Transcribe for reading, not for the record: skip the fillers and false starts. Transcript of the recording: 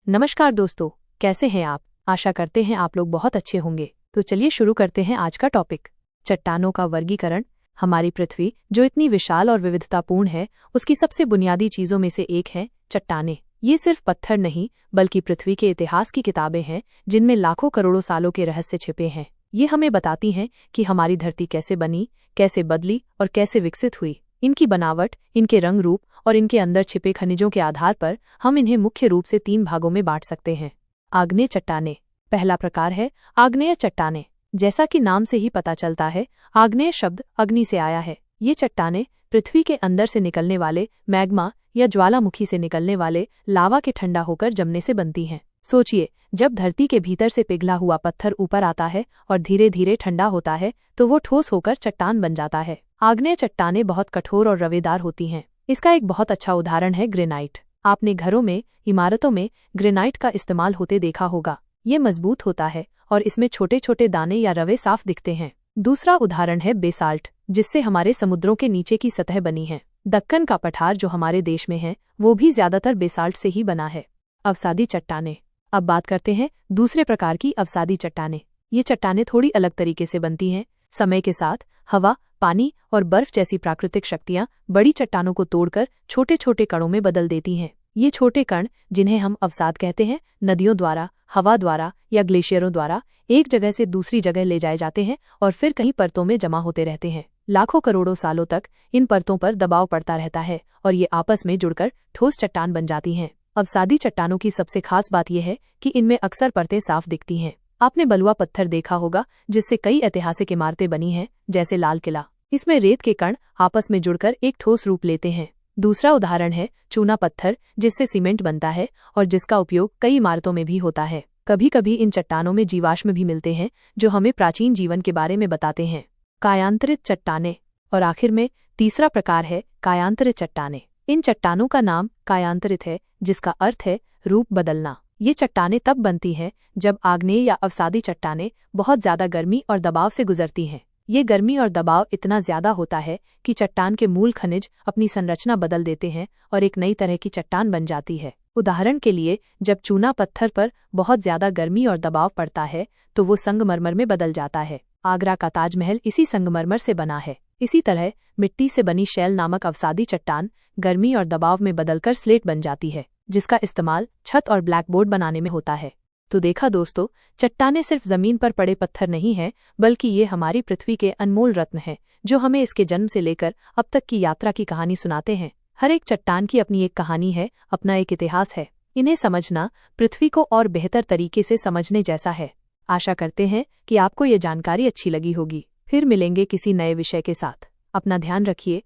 नमस्कार दोस्तों, कैसे हैं आप। आशा करते हैं आप लोग बहुत अच्छे होंगे। तो चलिए शुरू करते हैं आज का टॉपिक, चट्टानों का वर्गीकरण। हमारी पृथ्वी जो इतनी विशाल और विविधतापूर्ण है, उसकी सबसे बुनियादी चीजों में से एक है चट्टानें। ये सिर्फ पत्थर नहीं बल्कि पृथ्वी के इतिहास की किताबें हैं, जिनमें लाखों करोड़ों सालों के रहस्य छिपे हैं। ये हमें बताती हैं कि हमारी धरती कैसे बनी, कैसे बदली और कैसे विकसित हुई। इनकी बनावट, इनके रंग रूप और इनके अंदर छिपे खनिजों के आधार पर हम इन्हें मुख्य रूप से 3 भागों में बांट सकते हैं। आग्नेय चट्टानें। पहला प्रकार है आग्नेय चट्टानें। जैसा कि नाम से ही पता चलता है, आग्नेय शब्द अग्नि से आया है। ये चट्टानें पृथ्वी के अंदर से निकलने वाले मैग्मा या ज्वालामुखी से निकलने वाले लावा के ठंडा होकर जमने से बनती हैं। सोचिए, जब धरती के भीतर से पिघला हुआ पत्थर ऊपर आता है और धीरे धीरे ठंडा होता है तो वो ठोस होकर चट्टान बन जाता है। आग्नेय चट्टानें बहुत कठोर और रवेदार होती हैं। इसका एक बहुत अच्छा उदाहरण है ग्रेनाइट। आपने घरों में, इमारतों में ग्रेनाइट का इस्तेमाल होते देखा होगा। ये मजबूत होता है और इसमें छोटे छोटे दाने या रवे साफ दिखते हैं। दूसरा उदाहरण है बेसाल्ट, जिससे हमारे समुद्रों के नीचे की सतह बनी है। दक्कन का पठार जो हमारे देश में है, वो भी ज्यादातर बेसाल्ट से ही बना है। अवसादी चट्टानें। अब बात करते हैं दूसरे प्रकार की अवसादी चट्टानें। ये चट्टानें थोड़ी अलग तरीके से बनती हैं। समय के साथ हवा, पानी और बर्फ जैसी प्राकृतिक शक्तियां बड़ी चट्टानों को तोड़कर छोटे छोटे कणों में बदल देती हैं। ये छोटे कण, जिन्हें हम अवसाद कहते हैं, नदियों द्वारा, हवा द्वारा या ग्लेशियरों द्वारा एक जगह से दूसरी जगह ले जाए जाते हैं और फिर कहीं परतों में जमा होते रहते हैं। लाखों करोड़ों सालों तक इन परतों पर दबाव पड़ता रहता है और ये आपस में जुड़कर ठोस चट्टान बन जाती हैं। अवसादी चट्टानों की सबसे खास बात यह है कि इनमें अक्सर परतें साफ दिखती हैं। आपने बलुआ पत्थर देखा होगा, जिससे कई ऐतिहासिक इमारतें बनी हैं, जैसे लाल किला। इसमें रेत के कण आपस में जुड़कर एक ठोस रूप लेते हैं। दूसरा उदाहरण है चूना पत्थर, जिससे सीमेंट बनता है और जिसका उपयोग कई इमारतों में भी होता है। कभी कभी इन चट्टानों में जीवाश्म भी मिलते हैं, जो हमें प्राचीन जीवन के बारे में बताते हैं। कायांतरित चट्टानें। और आखिर में तीसरा प्रकार है कायांतरित चट्टानें। इन चट्टानों का नाम कायांतरित है, जिसका अर्थ है रूप बदलना। ये चट्टानें तब बनती हैं जब आग्नेय या अवसादी चट्टानें बहुत ज्यादा गर्मी और दबाव से गुजरती हैं। ये गर्मी और दबाव इतना ज्यादा होता है कि चट्टान के मूल खनिज अपनी संरचना बदल देते हैं और एक नई तरह की चट्टान बन जाती है। उदाहरण के लिए, जब चूना पत्थर पर बहुत ज्यादा गर्मी और दबाव पड़ता है तो वो संगमरमर में बदल जाता है। आगरा का ताजमहल इसी संगमरमर से बना है। इसी तरह मिट्टी से बनी शैल नामक अवसादी चट्टान गर्मी और दबाव में बदलकर स्लेट बन जाती है, जिसका इस्तेमाल छत और ब्लैकबोर्ड बनाने में होता है। तो देखा दोस्तों, चट्टानें सिर्फ जमीन पर पड़े पत्थर नहीं हैं, बल्कि ये हमारी पृथ्वी के अनमोल रत्न हैं, जो हमें इसके जन्म से लेकर अब तक की यात्रा की कहानी सुनाते हैं। हर एक चट्टान की अपनी एक कहानी है, अपना एक इतिहास है। इन्हें समझना पृथ्वी को और बेहतर तरीके से समझने जैसा है। आशा करते हैं कि आपको ये जानकारी अच्छी लगी होगी। फिर मिलेंगे किसी नए विषय के साथ। अपना ध्यान रखिए,